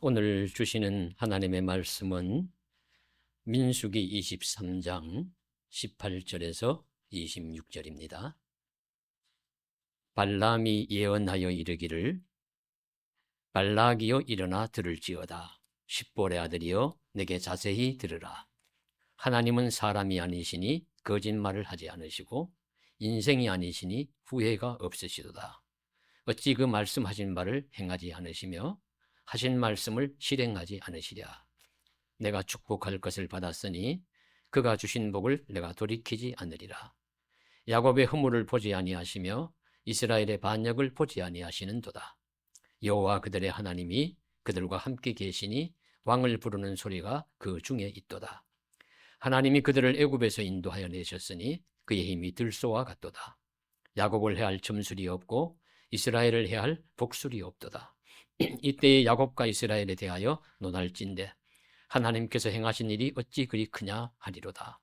오늘 주시는 하나님의 말씀은 민수기 23장 18절에서 26절입니다. 발람이 예언하여 이르기를 발락이여 일어나 들을지어다. 십볼의 아들이여 내게 자세히 들으라. 하나님은 사람이 아니시니 거짓말을 하지 않으시고 인생이 아니시니 후회가 없으시도다. 어찌 그 말씀하신 바를 행하지 않으시며 하신 말씀을 실행하지 않으시랴. 내가 축복할 것을 받았으니 그가 주신 복을 내가 돌이키지 않으리라. 야곱의 허물을 보지 아니하시며 이스라엘의 반역을 보지 아니하시는도다. 여호와 그들의 하나님이 그들과 함께 계시니 왕을 부르는 소리가 그 중에 있도다. 하나님이 그들을 애굽에서 인도하여 내셨으니 그의 힘이 들소와 같도다. 야곱을 해할 점술이 없고 이스라엘을 해할 복술이 없도다. 이때에 야곱과 이스라엘에 대하여 논할진대 하나님께서 행하신 일이 어찌 그리 크냐 하리로다.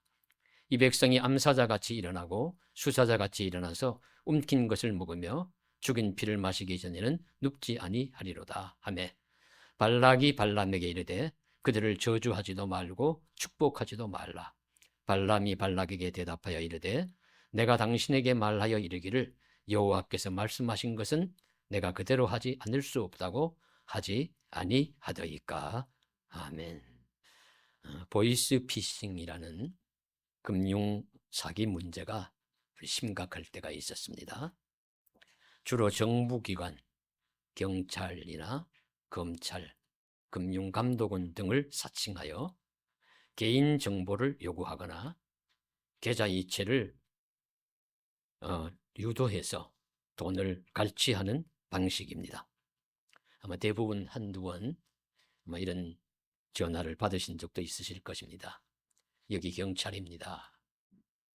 이 백성이 암사자같이 일어나고 수사자같이 일어나서 움킨 것을 먹으며 죽인 피를 마시기 전에는 눕지 아니하리로다 하며 발락이 발람에게 이르되 그들을 저주하지도 말고 축복하지도 말라. 발람이 발락에게 대답하여 이르되 내가 당신에게 말하여 이르기를 여호와께서 말씀하신 것은 내가 그대로 하지 않을 수 없다고 하지 아니하더이까. 아멘. 보이스피싱이라는 금융 사기 문제가 심각할 때가 있었습니다. 주로 정부기관, 경찰이나 검찰, 금융감독원 등을 사칭하여 개인 정보를 요구하거나 계좌 이체를 유도해서 돈을 갈취하는 방식입니다. 아마 대부분 한두 번 이런 전화를 받으신 적도 있으실 것입니다. 여기 경찰입니다.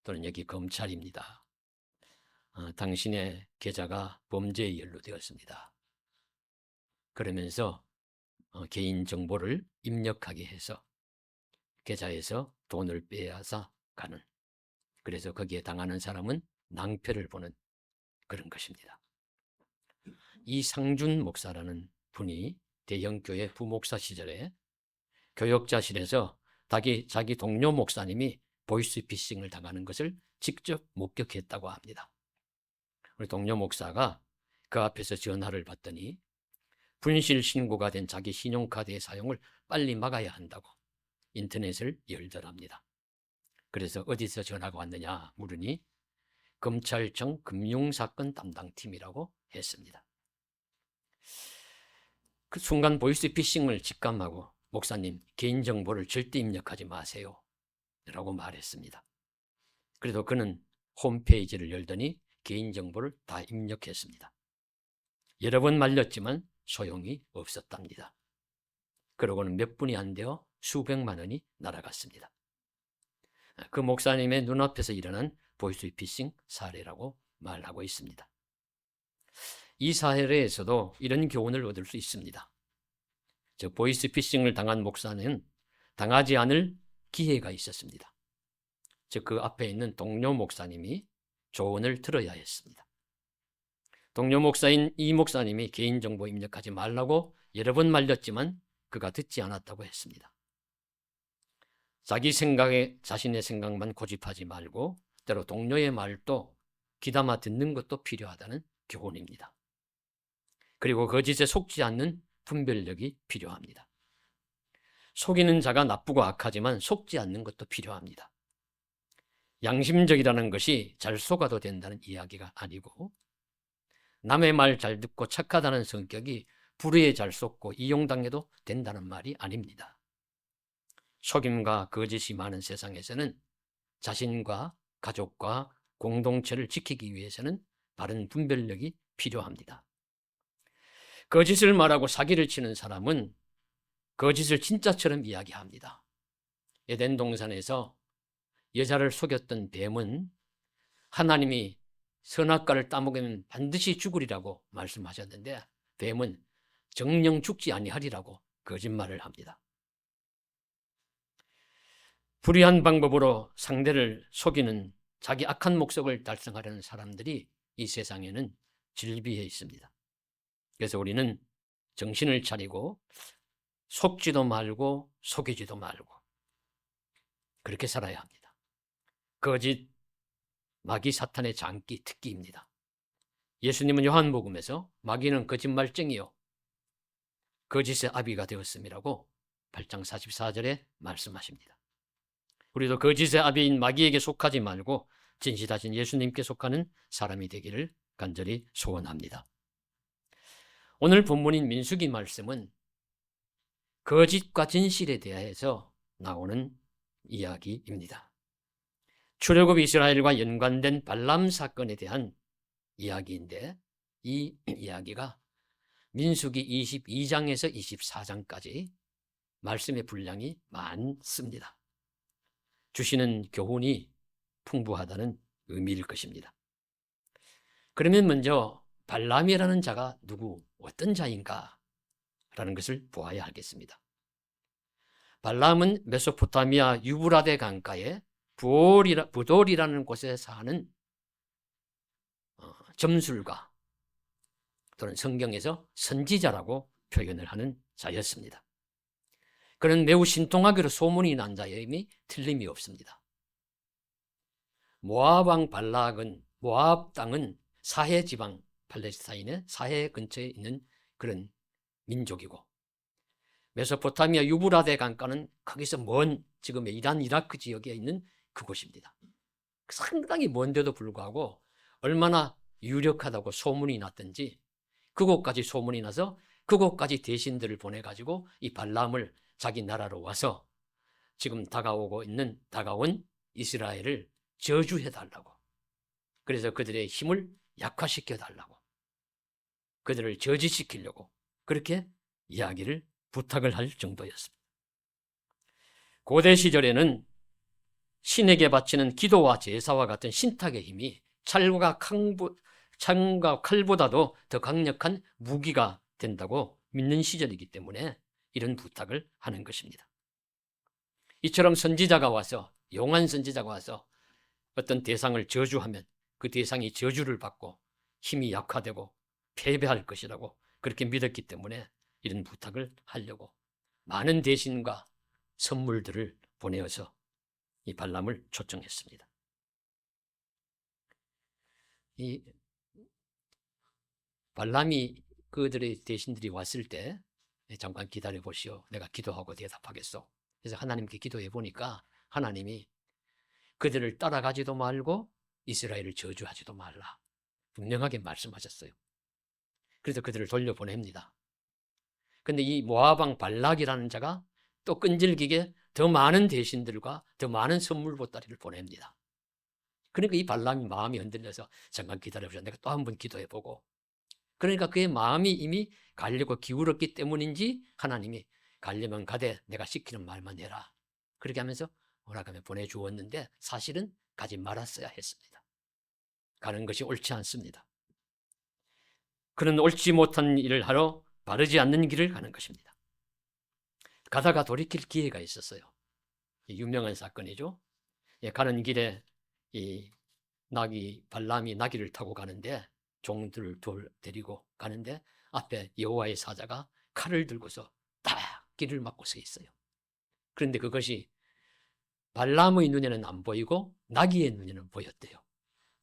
또는 여기 검찰입니다. 당신의 계좌가 범죄에 연루되었습니다. 그러면서 개인 정보를 입력하게 해서 계좌에서 돈을 빼앗아 가는, 그래서 거기에 당하는 사람은 낭패를 보는 그런 것입니다. 이상준 목사라는 분이 대형교회 부목사 시절에 교역자실에서 자기 동료 목사님이 보이스피싱을 당하는 것을 직접 목격했다고 합니다. 우리 동료 목사가 그 앞에서 전화를 받더니 분실 신고가 된 자기 신용카드의 사용을 빨리 막아야 한다고 인터넷을 열더랍니다. 그래서 어디서 전화가 왔느냐 물으니 검찰청 금융사건 담당팀이라고 했습니다. 그 순간 보이스피싱을 직감하고 목사님, 개인정보를 절대 입력하지 마세요 라고 말했습니다. 그래도 그는 홈페이지를 열더니 개인정보를 다 입력했습니다. 여러 번 말렸지만 소용이 없었답니다. 그러고는 몇 분이 안 되어 수백만 원이 날아갔습니다. 그 목사님의 눈앞에서 일어난 보이스피싱 사례라고 말하고 있습니다. 이 사례에서도 이런 교훈을 얻을 수 있습니다. 즉 보이스피싱을 당한 목사는 당하지 않을 기회가 있었습니다. 즉 그 앞에 있는 동료 목사님이 조언을 들어야 했습니다. 동료 목사인 이 목사님이 개인정보 입력하지 말라고 여러 번 말렸지만 그가 듣지 않았다고 했습니다. 자신의 생각만 고집하지 말고 때로 동료의 말도 귀담아 듣는 것도 필요하다는 교훈입니다. 그리고 거짓에 속지 않는 분별력이 필요합니다. 속이는 자가 나쁘고 악하지만 속지 않는 것도 필요합니다. 양심적이라는 것이 잘 속아도 된다는 이야기가 아니고 남의 말 잘 듣고 착하다는 성격이 불의에 잘 속고 이용당해도 된다는 말이 아닙니다. 속임과 거짓이 많은 세상에서는 자신과 가족과 공동체를 지키기 위해서는 바른 분별력이 필요합니다. 거짓을 말하고 사기를 치는 사람은 거짓을 진짜처럼 이야기합니다. 에덴 동산에서 여자를 속였던 뱀은 하나님이 선악과를 따먹으면 반드시 죽으리라고 말씀하셨는데 뱀은 정녕 죽지 아니하리라고 거짓말을 합니다. 불의한 방법으로 상대를 속이는 자기 악한 목적을 달성하려는 사람들이 이 세상에는 질비해 있습니다. 그래서 우리는 정신을 차리고 속지도 말고 속이지도 말고 그렇게 살아야 합니다. 거짓, 마귀, 사탄의 장기, 특기입니다. 예수님은 요한복음에서 마귀는 거짓말쟁이요 거짓의 아비가 되었음이라고 8장 44절에 말씀하십니다. 우리도 거짓의 아비인 마귀에게 속하지 말고 진실하신 예수님께 속하는 사람이 되기를 간절히 소원합니다. 오늘 본문인 민수기 말씀은 거짓과 진실에 대해서 나오는 이야기입니다. 출애굽 이스라엘과 연관된 발람 사건에 대한 이야기인데 이 이야기가 민수기 22장에서 24장까지 말씀의 분량이 많습니다. 주시는 교훈이 풍부하다는 의미일 것입니다. 그러면 먼저 발람이라는 자가 누구, 어떤 자인가 라는 것을 보아야 하겠습니다. 발람은 메소포타미아 유브라데 강가에 부돌이라는 곳에 사는 점술가 또는 성경에서 선지자라고 표현을 하는 자였습니다. 그는 매우 신통하기로 소문이 난 자임이 틀림이 없습니다. 모압 왕 발락은 모압 땅은 사해 지방 팔레스타인의 사해 근처에 있는 그런 민족이고 메소포타미아 유브라데 강가는 거기서 먼 지금의 이란 이라크 지역에 있는 그곳입니다. 상당히 먼데도 불구하고 얼마나 유력하다고 소문이 났든지 그곳까지 소문이 나서 그곳까지 대신들을 보내가지고 이 발람을 자기 나라로 와서 지금 다가온 이스라엘을 저주해달라고, 그래서 그들의 힘을 약화시켜달라고, 그들을 저지시키려고 그렇게 이야기를 부탁을 할 정도였습니다. 고대 시절에는 신에게 바치는 기도와 제사와 같은 신탁의 힘이 창과 칼보다도 더 강력한 무기가 된다고 믿는 시절이기 때문에 이런 부탁을 하는 것입니다. 이처럼 선지자가 와서, 용한 선지자가 와서 어떤 대상을 저주하면 그 대상이 저주를 받고 힘이 약화되고 패배할 것이라고 그렇게 믿었기 때문에 이런 부탁을 하려고 많은 대신과 선물들을 보내어서 이 발람을 초청했습니다. 이 발람이 그들의 대신들이 왔을 때 잠깐 기다려 보시오. 내가 기도하고 대답하겠소. 그래서 하나님께 기도해 보니까 하나님이 그들을 따라가지도 말고 이스라엘을 저주하지도 말라. 분명하게 말씀하셨어요. 그래서 그들을 돌려보냅니다. 근데 이 모압 왕 발락이라는 자가 또 끈질기게 더 많은 대신들과 더 많은 선물 보따리를 보냅니다. 그러니까 이 발람이 마음이 흔들려서 잠깐 기다려보자. 내가 또 한 번 기도해보고. 그러니까 그의 마음이 이미 가려고 기울었기 때문인지 하나님이 가려면 가되 내가 시키는 말만 해라. 그렇게 하면서 허락하며 보내주었는데 사실은 가지 말았어야 했습니다. 가는 것이 옳지 않습니다. 그는 옳지 못한 일을 하러 바르지 않는 길을 가는 것입니다. 가다가 돌이킬 기회가 있었어요. 유명한 사건이죠. 가는 길에 이 발람이 나귀를 타고 가는데 종들을 데리고 가는데 앞에 여호와의 사자가 칼을 들고서 딱 길을 막고 서 있어요. 그런데 그것이 발람의 눈에는 안 보이고 나귀의 눈에는 보였대요.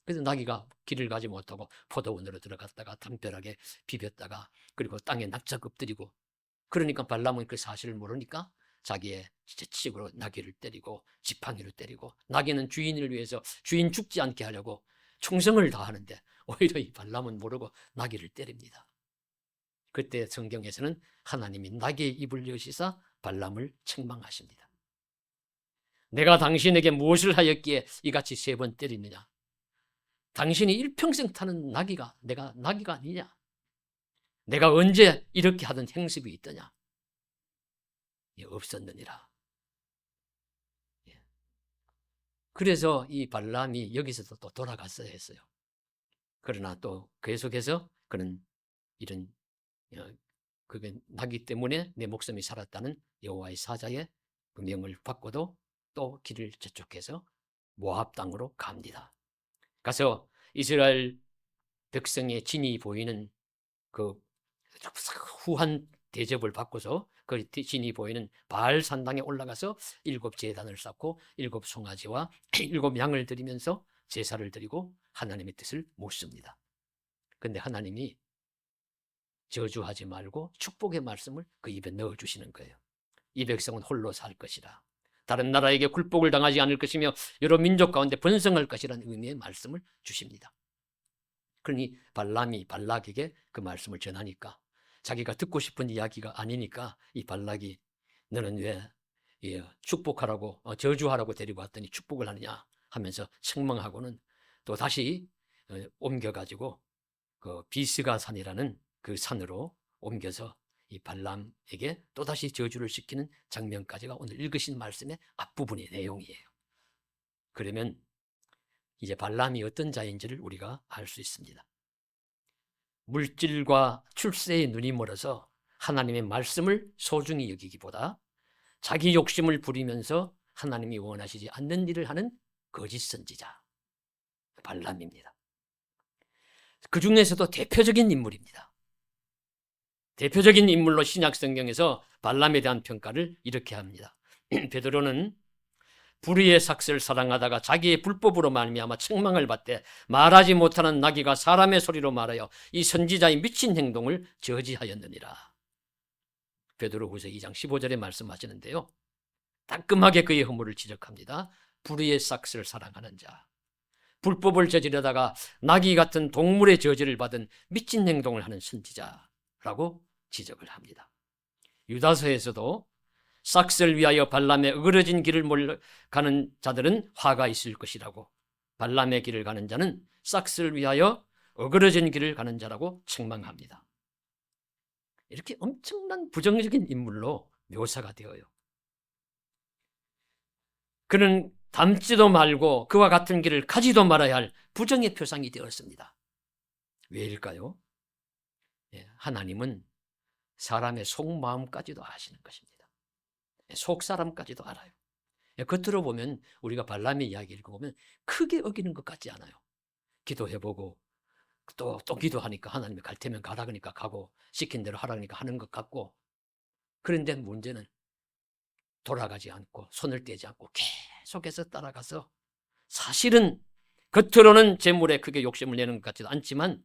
그래서 나귀가 길을 가지 못하고 포도원으로 들어갔다가 담벼락에 비볐다가 그리고 땅에 납작 엎드리고, 그러니까 발람은 그 사실을 모르니까 자기의 채찍으로 나귀를 때리고 지팡이로 때리고, 나귀는 주인을 위해서 주인 죽지 않게 하려고 충성을 다하는데 오히려 이 발람은 모르고 나귀를 때립니다. 그때 성경에서는 하나님이 나귀의 입을 여시사 발람을 책망하십니다. 내가 당신에게 무엇을 하였기에 이같이 3번 때리느냐? 당신이 일평생 타는 나귀가 내가 나귀가 아니냐? 내가 언제 이렇게 하던 행습이 있더냐? 없었느니라. 그래서 이 발람이 여기서도 또 돌아갔어야 했어요. 그러나 또 계속해서 그는 이런 그게 나기 때문에 내 목숨이 살았다는 여호와의 사자의 그 명을 받고도 또 길을 재촉해서 모압 땅으로 갑니다. 가서 이스라엘 백성의 진이 보이는 그 후한 대접을 받고서 그 진이 보이는 바알 산당에 올라가서 7 제단을 쌓고 7 송아지와 7 양을 드리면서 제사를 드리고 하나님의 뜻을 묻습니다. 그런데 하나님이 저주하지 말고 축복의 말씀을 그 입에 넣어주시는 거예요. 이 백성은 홀로 살 것이라. 다른 나라에게 굴복을 당하지 않을 것이며 여러 민족 가운데 번성할 것이라는 의미의 말씀을 주십니다. 그러니 발람이 발락에게 그 말씀을 전하니까 자기가 듣고 싶은 이야기가 아니니까 이 발락이 너는 왜 축복하라고 저주하라고 데리고 왔더니 축복을 하느냐 하면서 책망하고는 또 다시 옮겨가지고 그 비스가산이라는 그 산으로 옮겨서 이 발람에게 또다시 저주를 시키는 장면까지가 오늘 읽으신 말씀의 앞부분의 내용이에요. 그러면 이제 발람이 어떤 자인지를 우리가 알 수 있습니다. 물질과 출세에 눈이 멀어서 하나님의 말씀을 소중히 여기기보다 자기 욕심을 부리면서 하나님이 원하시지 않는 일을 하는 거짓 선지자 발람입니다. 그 중에서도 대표적인 인물입니다. 대표적인 인물로 신약 성경에서 발람에 대한 평가를 이렇게 합니다. 베드로는 불의의 삭슬 사랑하다가 자기의 불법으로 말미암아 책망을 받되 말하지 못하는 나귀가 사람의 소리로 말하여 이 선지자의 미친 행동을 저지하였느니라. 베드로후서 2장 15절에 말씀하시는데요. 따끔하게 그의 허물을 지적합니다. 불의의 삭슬 사랑하는 자, 불법을 저지르다가 나귀 같은 동물의 저지를 받은 미친 행동을 하는 선지자라고 지적을 합니다. 유다서에서도 삭슬 위하여 발람의 어그러진 길을 가는 자들은 화가 있을 것이라고, 발람의 길을 가는 자는 삭슬 위하여 어그러진 길을 가는 자라고 책망합니다. 이렇게 엄청난 부정적인 인물로 묘사가 되어요. 그는 닮지도 말고 그와 같은 길을 가지도 말아야 할 부정의 표상이 되었습니다. 왜일까요? 하나님은 사람의 속마음까지도 아시는 것입니다. 속사람까지도 알아요. 겉으로 보면 우리가 발람의 이야기를 읽어보면 크게 어기는 것 같지 않아요. 기도해보고 또 기도하니까 하나님이 갈 테면 가라 그러니까 가고 시킨 대로 하라 그러니까 하는 것 같고, 그런데 문제는 돌아가지 않고 손을 떼지 않고 계속해서 따라가서 사실은 겉으로는 재물에 크게 욕심을 내는 것 같지도 않지만,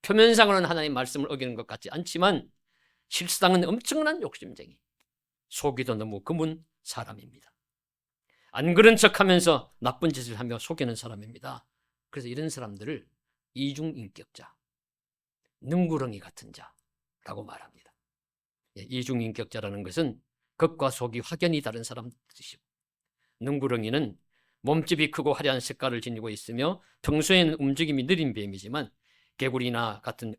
표면상으로는 하나님의 말씀을 어기는 것 같지 않지만 실상은 엄청난 욕심쟁이, 속이도 너무 금은 사람입니다. 안 그런 척하면서 나쁜 짓을 하며 속이는 사람입니다. 그래서 이런 사람들을 이중인격자, 능구렁이 같은 자라고 말합니다. 이중인격자라는 것은 겉과 속이 확연히 다른 사람 뜻이고, 능구렁이는 몸집이 크고 화려한 색깔을 지니고 있으며 평소에는 움직임이 느린 뱀이지만 개구리나 같은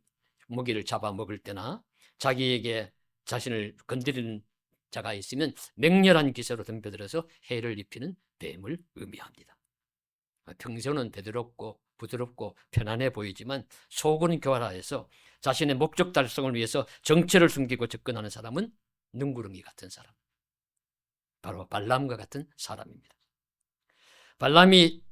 먹이를 잡아 먹을 때나 자기에게 자신을 건드리는 자가 있으면 맹렬한 기세로 덤벼들어서 해를 입히는 뱀을 의미합니다. 평소는 부드럽고 편안해 보이지만 속은 교활해서 자신의 목적 달성을 위해서 정체를 숨기고 접근하는 사람은 능구렁이 같은 사람, 바로 발람과 같은 사람입니다. 발람이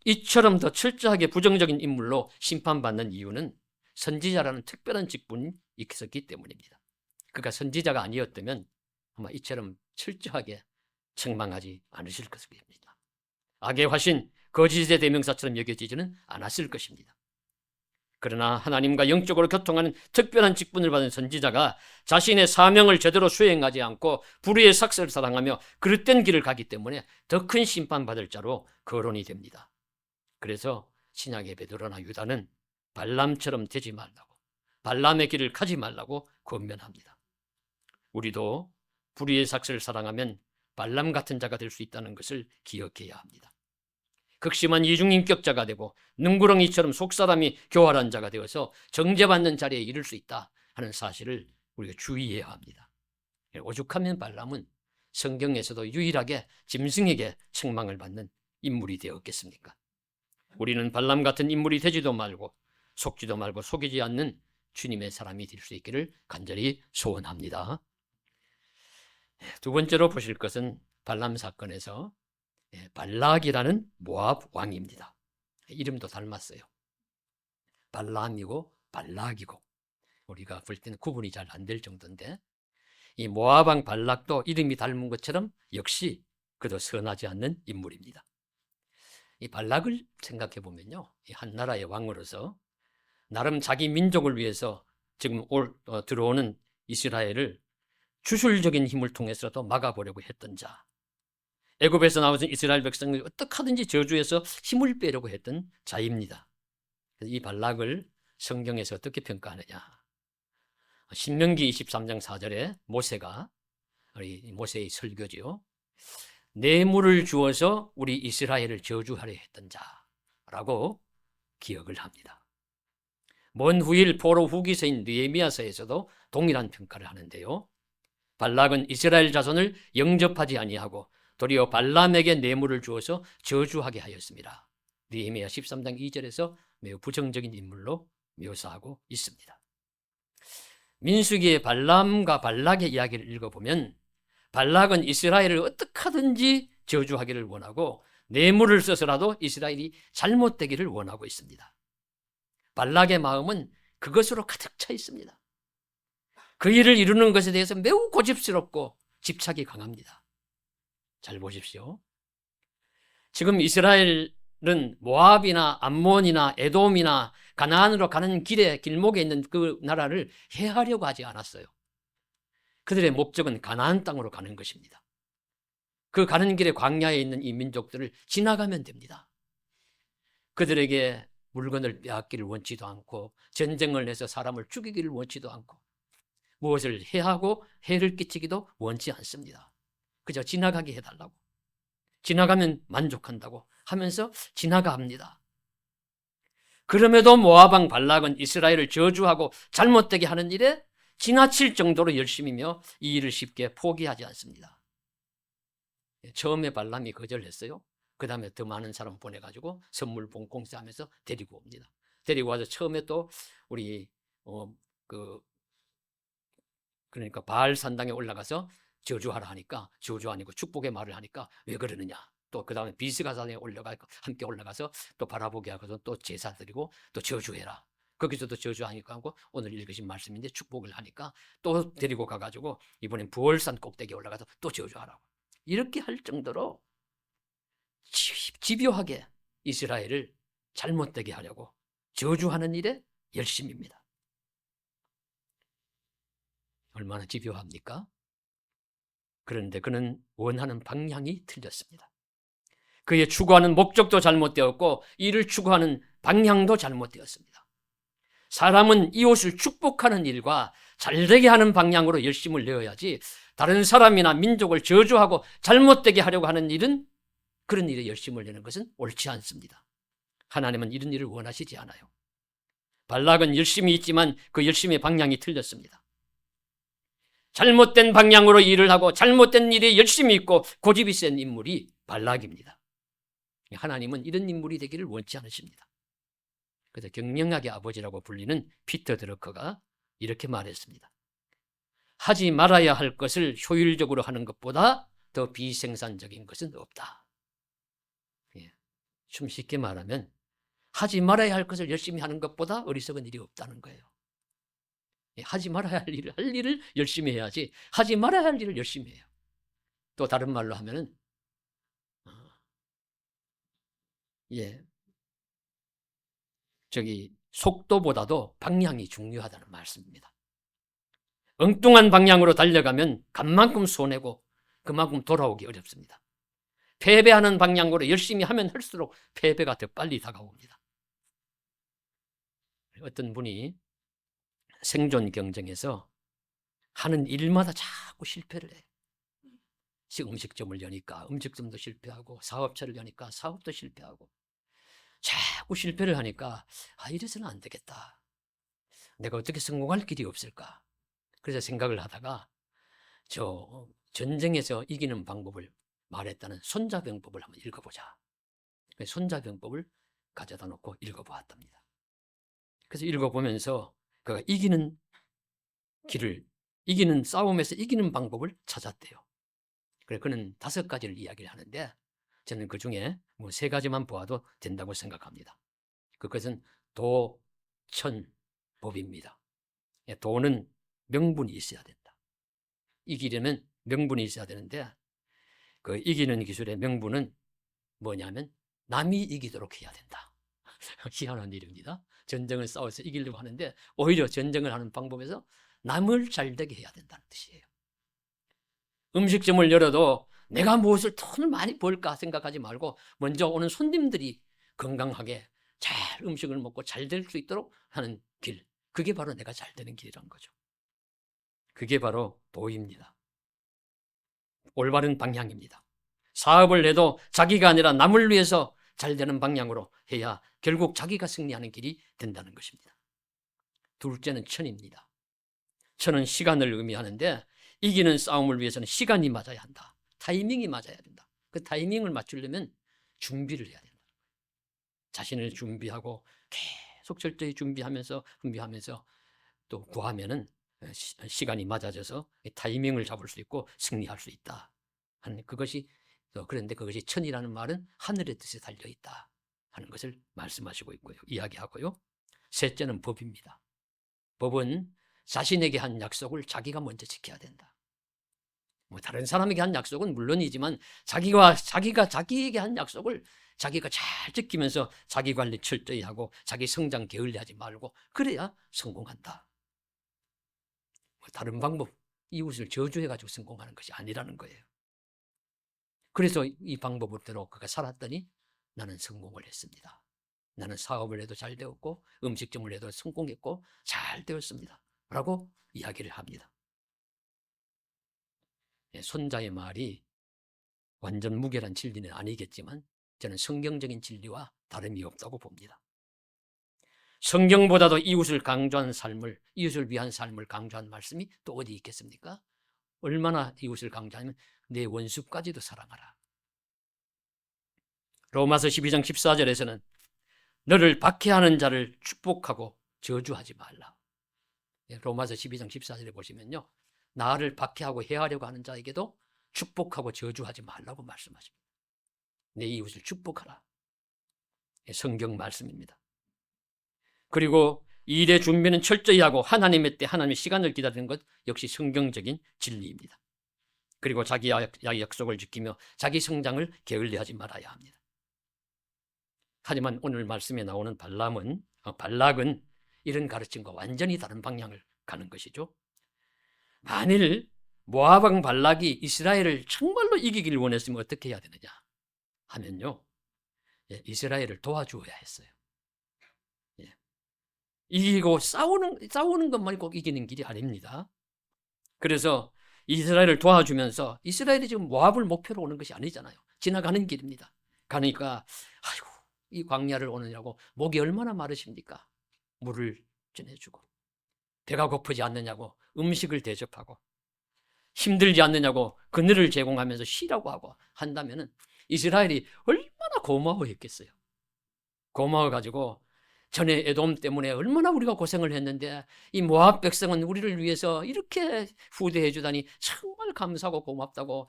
이처럼 더 철저하게 부정적인 인물로 심판받는 이유는 선지자라는 특별한 직분이 있었기 때문입니다. 그가 선지자가 아니었다면 아마 이처럼 철저하게 책망하지 않으실 것입니다. 악의 화신, 거짓의 대명사처럼 여겨지지는 않았을 것입니다. 그러나 하나님과 영적으로 교통하는 특별한 직분을 받은 선지자가 자신의 사명을 제대로 수행하지 않고 불의의 삭슬을 사랑하며 그릇된 길을 가기 때문에 더 큰 심판받을 자로 거론이 됩니다. 그래서 신약의 베드로나 유다는 발람처럼 되지 말라고, 발람의 길을 가지 말라고 권면합니다. 우리도 불의의 삭슬을 사랑하면 발람 같은 자가 될 수 있다는 것을 기억해야 합니다. 극심한 이중인격자가 되고 능구렁이처럼 속사람이 교활한 자가 되어서 정죄받는 자리에 이를 수 있다 하는 사실을 우리가 주의해야 합니다. 오죽하면 발람은 성경에서도 유일하게 짐승에게 책망을 받는 인물이 되었겠습니까? 우리는 발람 같은 인물이 되지도 말고 속지도 말고 속이지 않는 주님의 사람이 될 수 있기를 간절히 소원합니다. 두 번째로 보실 것은 발람 사건에서 발락이라는 모압 왕입니다. 이름도 닮았어요. 발람이고 발락이고 우리가 볼 때는 구분이 잘 안 될 정도인데, 이 모압 왕 발락도 이름이 닮은 것처럼 역시 그도 선하지 않는 인물입니다. 이 발락을 생각해 보면요, 한 나라의 왕으로서 나름 자기 민족을 위해서 지금 들어오는 이스라엘을 주술적인 힘을 통해서라도 막아보려고 했던 자, 애굽에서 나오신 이스라엘 백성을 어떻게 하든지 저주해서 힘을 빼려고 했던 자입니다. 이 발락을 성경에서 어떻게 평가하느냐? 신명기 23장 4절에 모세가, 모세의 설교지요, 뇌물을 주어서 우리 이스라엘을 저주하려 했던 자라고 기억을 합니다. 먼 후일 포로 후기서인 느헤미야서에서도 동일한 평가를 하는데요, 발락은 이스라엘 자손을 영접하지 아니하고 도리어 발람에게 뇌물을 주어서 저주하게 하였습니다. 느헤미야 13장 2절에서 매우 부정적인 인물로 묘사하고 있습니다. 민수기의 발람과 발락의 이야기를 읽어보면 발락은 이스라엘을 어떻게 하든지 저주하기를 원하고 뇌물을 써서라도 이스라엘이 잘못되기를 원하고 있습니다. 발락의 마음은 그것으로 가득 차 있습니다. 그 일을 이루는 것에 대해서 매우 고집스럽고 집착이 강합니다. 잘 보십시오. 지금 이스라엘은 모압이나 암몬이나 에돔이나 가나안으로 가는 길목에 있는 그 나라를 해하려고 하지 않았어요. 그들의 목적은 가나안 땅으로 가는 것입니다. 그 가는 길에 광야에 있는 이 민족들을 지나가면 됩니다. 그들에게 물건을 빼앗기를 원치도 않고 전쟁을 해서 사람을 죽이기를 원치도 않고 무엇을 해하고 해를 끼치기도 원치 않습니다. 그저 지나가게 해달라고, 지나가면 만족한다고 하면서 지나갑니다. 그럼에도 모압 왕 발락은 이스라엘을 저주하고 잘못되게 하는 일에 지나칠 정도로 열심이며 이 일을 쉽게 포기하지 않습니다. 처음에 발람이 거절했어요. 그 다음에 더 많은 사람 보내가지고 선물 봉공사하면서 데리고 옵니다. 데리고 와서 처음에 또 우리 그러니까 바알 산당에 올라가서 저주하라 하니까 저주 아니고 축복의 말을 하니까 왜 그러느냐. 또 그 다음에 비스가산에 함께 올라가서 또 바라보게 하고서 또 제사 드리고 또 저주해라. 거기서도 저주하니까 하고 오늘 읽으신 말씀인데 축복을 하니까 또 데리고 가가지고 이번엔 부월산 꼭대기에 올라가서 또 저주하라고. 이렇게 할 정도로 집요하게 이스라엘을 잘못되게 하려고 저주하는 일에 열심입니다. 얼마나 집요합니까? 그런데 그는 원하는 방향이 틀렸습니다. 그의 추구하는 목적도 잘못되었고 이를 추구하는 방향도 잘못되었습니다. 사람은 이웃을 축복하는 일과 잘되게 하는 방향으로 열심을 내어야지 다른 사람이나 민족을 저주하고 잘못되게 하려고 하는 일은, 그런 일에 열심을 내는 것은 옳지 않습니다. 하나님은 이런 일을 원하시지 않아요. 발락은 열심히 있지만 그 열심의 방향이 틀렸습니다. 잘못된 방향으로 일을 하고 잘못된 일에 열심히 있고 고집이 센 인물이 발락입니다. 하나님은 이런 인물이 되기를 원치 않으십니다. 그래서 경영학의 아버지라고 불리는 피터 드러커가 이렇게 말했습니다. 하지 말아야 할 것을 효율적으로 하는 것보다 더 비생산적인 것은 없다. 좀 쉽게 말하면 하지 말아야 할 것을 열심히 하는 것보다 어리석은 일이 없다는 거예요. 하지 말아야 할 일을 열심히 해야지 하지 말아야 할 일을 열심히 해요. 또 다른 말로 하면은 속도보다도 방향이 중요하다는 말씀입니다. 엉뚱한 방향으로 달려가면 간만큼 손해고 그만큼 돌아오기 어렵습니다. 패배하는 방향으로 열심히 하면 할수록 패배가 더 빨리 다가옵니다. 어떤 분이 생존 경쟁에서 하는 일마다 자꾸 실패를 해요. 음식점을 여니까 음식점도 실패하고 사업체를 여니까 사업도 실패하고 자꾸 실패를 하니까 이래서는 안 되겠다. 내가 어떻게 성공할 길이 없을까? 그래서 생각을 하다가 전쟁에서 이기는 방법을 말했다는 손자병법을 한번 읽어보자. 손자병법을 가져다 놓고 읽어보았답니다. 그래서 읽어보면서 그가 이기는 싸움에서 이기는 방법을 찾았대요. 그래서 그는 5가지를 이야기를 하는데 저는 그 중에 3가지만 보아도 된다고 생각합니다. 그것은 도천법입니다. 도는 명분이 있어야 된다. 이기려면 명분이 있어야 되는데 그 이기는 기술의 명분은 뭐냐면 남이 이기도록 해야 된다. 희한한 일입니다. 전쟁을 싸워서 이기려고 하는데 오히려 전쟁을 하는 방법에서 남을 잘되게 해야 된다는 뜻이에요. 음식점을 열어도 내가 무엇을 돈을 많이 벌까 생각하지 말고 먼저 오는 손님들이 건강하게 잘 음식을 먹고 잘 될 수 있도록 하는 길, 그게 바로 내가 잘 되는 길이란 거죠. 그게 바로 도입니다. 올바른 방향입니다. 사업을 해도 자기가 아니라 남을 위해서 잘 되는 방향으로 해야 결국 자기가 승리하는 길이 된다는 것입니다. 둘째는 천입니다. 천은 시간을 의미하는데 이기는 싸움을 위해서는 시간이 맞아야 한다. 타이밍이 맞아야 된다. 그 타이밍을 맞추려면 준비를 해야 된다. 자신을 준비하고 계속 철저히 준비하면서 또 구하면은 시간이 맞아져서 타이밍을 잡을 수 있고 승리할 수 있다 하는 그것이, 그런데 그것이 천이라는 말은 하늘의 뜻에 달려 있다 하는 것을 말씀하시고 있고요, 이야기하고요. 셋째는 법입니다. 법은 자신에게 한 약속을 자기가 먼저 지켜야 된다. 뭐 다른 사람에게 한 약속은 물론이지만 자기가 자기에게 한 약속을 자기가 잘 지키면서 자기 관리 철저히 하고 자기 성장 게을리하지 말고 그래야 성공한다. 다른 방법, 이웃을 저주해가지고 성공하는 것이 아니라는 거예요. 그래서 이 방법으로 그가 살았더니 나는 성공을 했습니다. 나는 사업을 해도 잘 되었고 음식점을 해도 성공했고 잘 되었습니다 라고 이야기를 합니다. 손자의 말이 완전 무결한 진리는 아니겠지만 저는 성경적인 진리와 다름이 없다고 봅니다. 성경보다도 이웃을 강조한 삶을, 이웃을 위한 삶을 강조한 말씀이 또 어디 있겠습니까? 얼마나 이웃을 강조하면 내 원수까지도 사랑하라. 로마서 12장 14절에서는 너를 박해하는 자를 축복하고 저주하지 말라. 로마서 12장 14절에 보시면요, 나를 박해하고 해하려고 하는 자에게도 축복하고 저주하지 말라고 말씀하십니다. 내 이웃을 축복하라. 성경 말씀입니다. 그리고 일의 준비는 철저히 하고 하나님의 때 하나님의 시간을 기다리는 것 역시 성경적인 진리입니다. 그리고 자기 약속을 지키며 자기 성장을 게을리하지 말아야 합니다. 하지만 오늘 말씀에 나오는 발락은 이런 가르침과 완전히 다른 방향을 가는 것이죠. 만일 모압 왕 발락이 이스라엘을 정말로 이기기를 원했으면 어떻게 해야 되느냐 하면요, 이스라엘을 도와주어야 했어요. 이기고 싸우는 것만이 꼭 이기는 길이 아닙니다. 그래서 이스라엘을 도와주면서, 이스라엘이 지금 모압을 목표로 오는 것이 아니잖아요. 지나가는 길입니다. 가니까 아이고 이 광야를 오느냐고 목이 얼마나 마르십니까? 물을 전해주고, 배가 고프지 않느냐고 음식을 대접하고, 힘들지 않느냐고 그늘을 제공하면서 쉬라고 하고 한다면은 이스라엘이 얼마나 고마워했겠어요. 고마워가지고 전에 에돔 때문에 얼마나 우리가 고생을 했는데 이 모압 백성은 우리를 위해서 이렇게 후대해 주다니 정말 감사하고 고맙다고,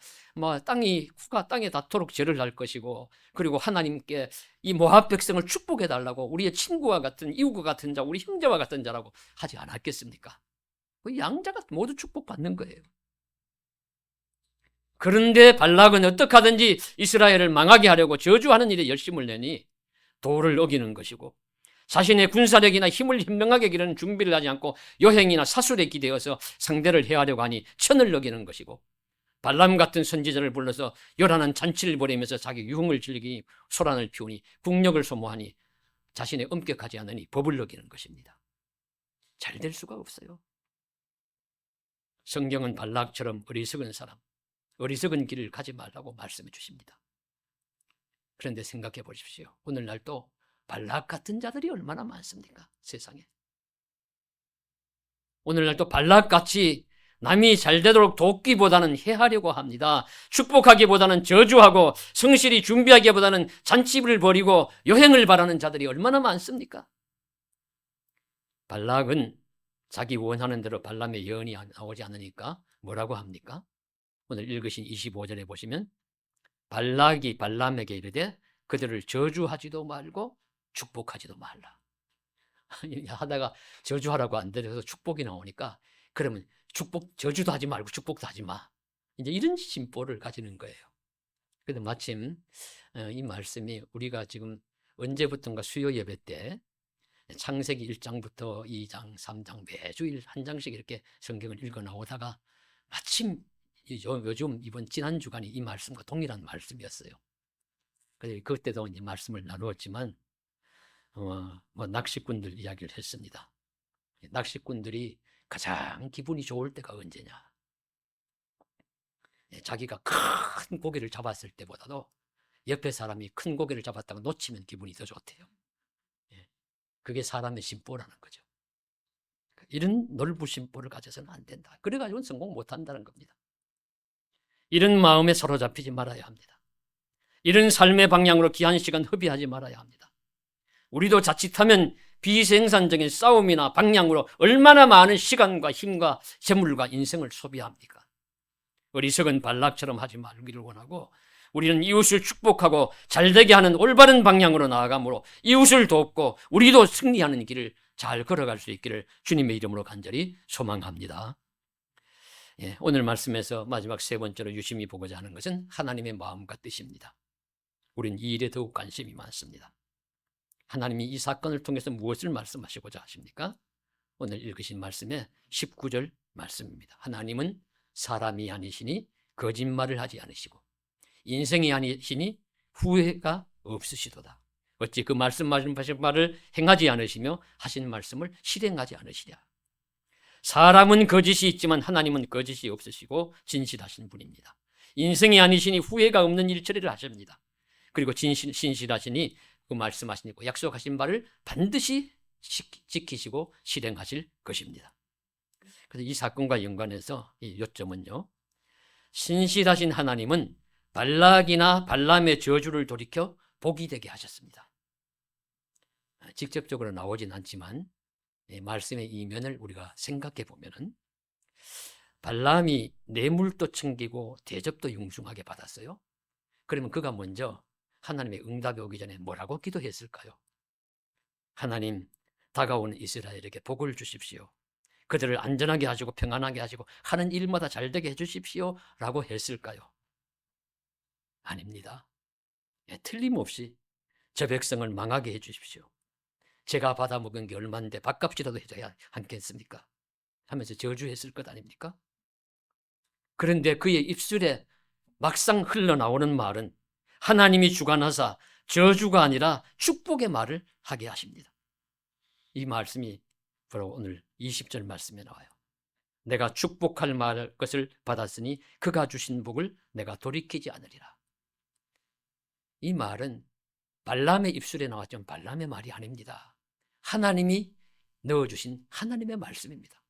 후가 땅에 닿도록 절을 할 것이고, 그리고 하나님께 이 모압 백성을 축복해 달라고 우리의 친구와 같은, 이웃과 같은 자, 우리 형제와 같은 자라고 하지 않았겠습니까? 그 양자가 모두 축복받는 거예요. 그런데 발락은 어떻게 하든지 이스라엘을 망하게 하려고 저주하는 일에 열심을 내니 도를 어기는 것이고, 자신의 군사력이나 힘을 현명하게 기르는 준비를 하지 않고 요행이나 사술에 기대어서 상대를 해하려고 하니 천을 어기는 것이고, 발람 같은 선지자를 불러서 요란한 잔치를 벌이면서 자기 유흥을 즐기니 소란을 피우니 국력을 소모하니 자신의 엄격하지 않으니 법을 어기는 것입니다. 잘 될 수가 없어요. 성경은 발락처럼 어리석은 사람, 어리석은 길을 가지 말라고 말씀해 주십니다. 그런데 생각해 보십시오. 오늘날 또 발락 같은 자들이 얼마나 많습니까? 세상에. 오늘날 또 발락같이 남이 잘 되도록 돕기보다는 해하려고 합니다. 축복하기보다는 저주하고 성실히 준비하기보다는 잔치를 벌이고 여행을 바라는 자들이 얼마나 많습니까? 발락은 자기 원하는 대로 발람의 예언이 나오지 않으니까 뭐라고 합니까? 오늘 읽으신 25절에 보시면 발락이 발람에게 이르되 그들을 저주하지도 말고 축복하지도 말라. 하다가 저주하라고 안 들어서 축복이 나오니까 그러면 저주도 하지 말고 축복도 하지 마. 이제 이런 심보를 가지는 거예요. 그래서 마침 이 말씀이 우리가 지금 언제부턴가 수요 예배 때 창세기 1장부터 2장, 3장 매주일 한 장씩 이렇게 성경을 읽어 나오다가 마침 요즘 이번 지난 주간이 이 말씀과 동일한 말씀이었어요. 그래서 그때도 이제 말씀을 나누었지만 뭐 낚시꾼들 이야기를 했습니다. 낚시꾼들이 가장 기분이 좋을 때가 언제냐? 자기가 큰 고기를 잡았을 때보다도 옆에 사람이 큰 고기를 잡았다가 놓치면 기분이 더 좋대요. 그게 사람의 심보라는 거죠. 이런 넓은 심보를 가져서는 안 된다. 그래가지고는 성공 못한다는 겁니다. 이런 마음에 사로잡히지 말아야 합니다. 이런 삶의 방향으로 귀한 시간 허비하지 말아야 합니다. 우리도 자칫하면 비생산적인 싸움이나 방향으로 얼마나 많은 시간과 힘과 재물과 인생을 소비합니까? 어리석은 발락처럼 하지 말기를 원하고 우리는 이웃을 축복하고 잘되게 하는 올바른 방향으로 나아가므로 이웃을 돕고 우리도 승리하는 길을 잘 걸어갈 수 있기를 주님의 이름으로 간절히 소망합니다. 오늘 말씀에서 마지막 세 번째로 유심히 보고자 하는 것은 하나님의 마음과 뜻입니다. 우린 이 일에 더욱 관심이 많습니다. 하나님이 이 사건을 통해서 무엇을 말씀하시고자 하십니까? 오늘 읽으신 말씀의 19절 말씀입니다. 하나님은 사람이 아니시니 거짓말을 하지 않으시고 인생이 아니시니 후회가 없으시도다. 어찌 그 말씀하신 말을 행하지 않으시며 하신 말씀을 실행하지 않으시냐. 사람은 거짓이 있지만 하나님은 거짓이 없으시고 진실하신 분입니다. 인생이 아니시니 후회가 없는 일처리를 하십니다. 그리고 신실하시니 그 말씀하시고 약속하신 바를 반드시 지키시고 실행하실 것입니다. 그래서 이 사건과 연관해서 이 요점은요, 신실하신 하나님은 발락이나 발람의 저주를 돌이켜 복이 되게 하셨습니다. 직접적으로 나오진 않지만 말씀의 이면을 우리가 생각해 보면은 발람이 뇌물도 챙기고 대접도 융숭하게 받았어요. 그러면 그가 먼저 하나님의 응답이 오기 전에 뭐라고 기도했을까요? 하나님, 다가오는 이스라엘에게 복을 주십시오. 그들을 안전하게 하시고 평안하게 하시고 하는 일마다 잘되게 해주십시오 라고 했을까요? 아닙니다. 틀림없이 저 백성을 망하게 해주십시오. 제가 받아먹은 게 얼마인데 밥값이라도 해줘야 않겠습니까? 하면서 저주했을 것 아닙니까? 그런데 그의 입술에 막상 흘러나오는 말은 하나님이 주관하사 저주가 아니라 축복의 말을 하게 하십니다. 이 말씀이 바로 오늘 20절 말씀에 나와요. 내가 축복할 것을 받았으니 그가 주신 복을 내가 돌이키지 않으리라. 이 말은 발람의 입술에 나왔지만 발람의 말이 아닙니다. 하나님이 넣어주신 하나님의 말씀입니다.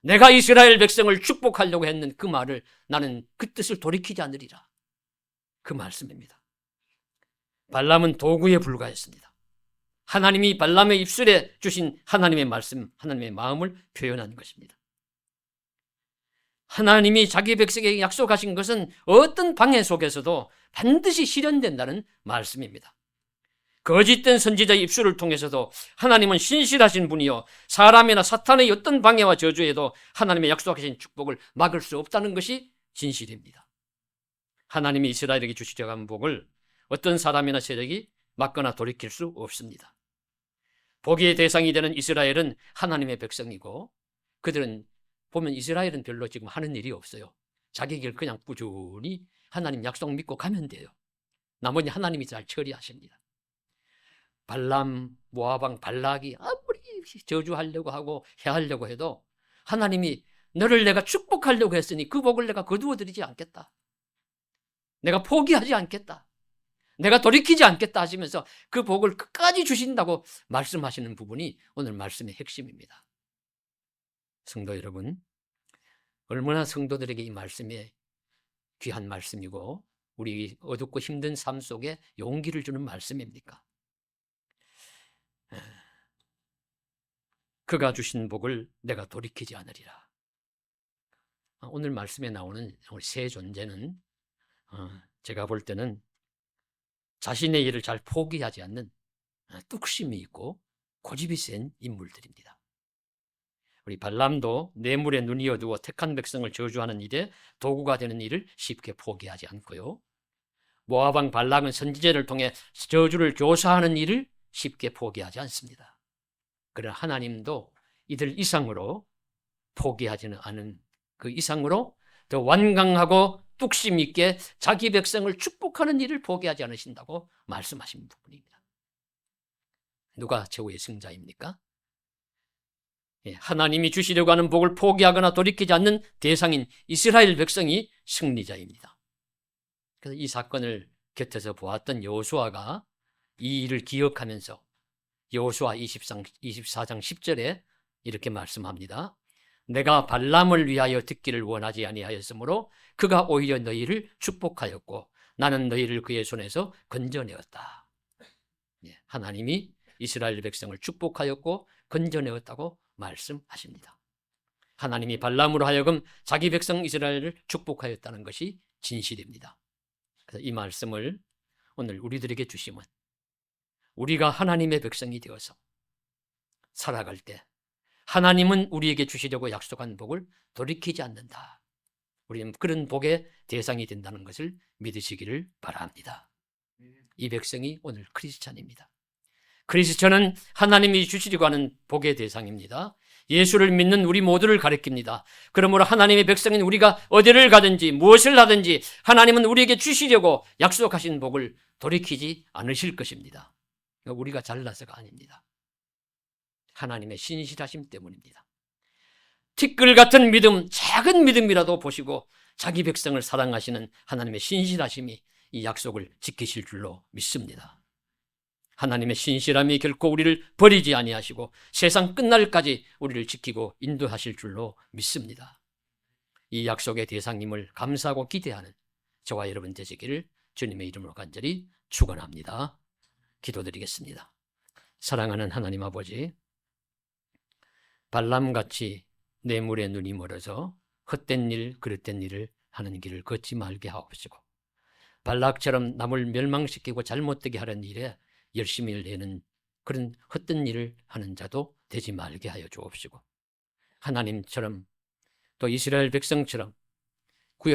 내가 이스라엘 백성을 축복하려고 했는 그 말을 나는 그 뜻을 돌이키지 않으리라. 그 말씀입니다. 발람은 도구에 불과했습니다. 하나님이 발람의 입술에 주신 하나님의 말씀, 하나님의 마음을 표현한 것입니다. 하나님이 자기 백성에게 약속하신 것은 어떤 방해 속에서도 반드시 실현된다는 말씀입니다. 거짓된 선지자의 입술을 통해서도 하나님은 신실하신 분이요 사람이나 사탄의 어떤 방해와 저주에도 하나님의 약속하신 축복을 막을 수 없다는 것이 진실입니다. 하나님이 이스라엘에게 주시려고 한 복을 어떤 사람이나 세력이 막거나 돌이킬 수 없습니다. 복의 대상이 되는 이스라엘은 하나님의 백성이고 그들은 보면 이스라엘은 별로 지금 하는 일이 없어요. 자기 길 그냥 꾸준히 하나님 약속 믿고 가면 돼요. 나머지 하나님이 잘 처리하십니다. 발람, 모아방, 발락이 아무리 저주하려고 하고 해하려고 해도 하나님이 너를 내가 축복하려고 했으니 그 복을 내가 거두어드리지 않겠다. 내가 포기하지 않겠다. 내가 돌이키지 않겠다 하시면서 그 복을 끝까지 주신다고 말씀하시는 부분이 오늘 말씀의 핵심입니다. 성도 여러분, 얼마나 성도들에게 이 말씀이 귀한 말씀이고 우리 어둡고 힘든 삶 속에 용기를 주는 말씀입니까? 그가 주신 복을 내가 돌이키지 않으리라. 오늘 말씀에 나오는 우리 세 존재는 제가 볼 때는 자신의 일을 잘 포기하지 않는 뚝심이 있고 고집이 센 인물들입니다. 우리 발람도 뇌물에 눈이 어두워 택한 백성을 저주하는 일에 도구가 되는 일을 쉽게 포기하지 않고요. 모압 왕 발락은 선지자를 통해 저주를 교사하는 일을 쉽게 포기하지 않습니다. 그러나 하나님도 이들 이상으로 포기하지는 않은 그 이상으로 더 완강하고 뚝심 있게 자기 백성을 축복하는 일을 포기하지 않으신다고 말씀하신 부분입니다. 누가 최후의 승자입니까? 하나님이 주시려고 하는 복을 포기하거나 돌이키지 않는 대상인 이스라엘 백성이 승리자입니다. 그래서 이 사건을 곁에서 보았던 여호수아가 이 일을 기억하면서 여호수아 24장 10절에 이렇게 말씀합니다. 내가 발람을 위하여 듣기를 원하지 아니하였으므로 그가 오히려 너희를 축복하였고 나는 너희를 그의 손에서 건져내었다. 하나님이 이스라엘 백성을 축복하였고 건져내었다고 말씀하십니다. 하나님이 발람으로 하여금 자기 백성 이스라엘을 축복하였다는 것이 진실입니다. 그래서 이 말씀을 오늘 우리들에게 주시면 우리가 하나님의 백성이 되어서 살아갈 때 하나님은 우리에게 주시려고 약속한 복을 돌이키지 않는다. 우리는 그런 복의 대상이 된다는 것을 믿으시기를 바랍니다. 이 백성이 오늘 크리스찬입니다. 크리스찬은 하나님이 주시려고 하는 복의 대상입니다. 예수를 믿는 우리 모두를 가리킵니다. 그러므로 하나님의 백성인 우리가 어디를 가든지 무엇을 하든지 하나님은 우리에게 주시려고 약속하신 복을 돌이키지 않으실 것입니다. 우리가 잘나서가 아닙니다. 하나님의 신실하심 때문입니다. 티끌 같은 믿음, 작은 믿음이라도 보시고 자기 백성을 사랑하시는 하나님의 신실하심이 이 약속을 지키실 줄로 믿습니다. 하나님의 신실함이 결코 우리를 버리지 아니하시고 세상 끝날까지 우리를 지키고 인도하실 줄로 믿습니다. 이 약속의 대상임을 감사하고 기대하는 저와 여러분 되시기를 주님의 이름으로 간절히 축원합니다. 기도드리겠습니다. 사랑하는 하나님 아버지, 발람같이 뇌물에 눈이 멀어서 헛된 일, 그릇된 일을 하는 길을 걷지 말게 하옵시고 발락처럼 남을 멸망시키고 잘못되게 하는 일에 열심히 내는 그런 헛된 일을 하는 자도 되지 말게 하여 주옵시고 하나님처럼 또 이스라엘 백성처럼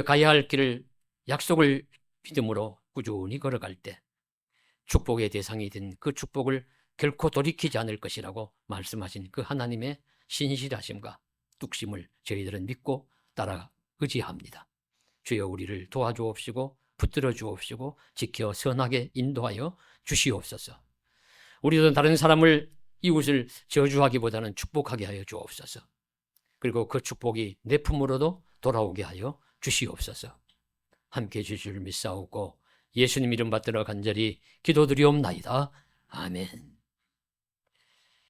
가야 할 길을 약속을 믿음으로 꾸준히 걸어갈 때 축복의 대상이 된 그 축복을 결코 돌이키지 않을 것이라고 말씀하신 그 하나님의 신실하심과 뚝심을 저희들은 믿고 따라 의지합니다. 주여 우리를 도와주옵시고 붙들어 주옵시고 지켜 선하게 인도하여 주시옵소서. 우리도 다른 사람을 이웃을 저주하기보다는 축복하게 하여 주옵소서. 그리고 그 축복이 내 품으로도 돌아오게 하여 주시옵소서. 함께해 주실 줄 믿사오고 예수님 이름 받들어 간절히 기도드리옵나이다. 아멘.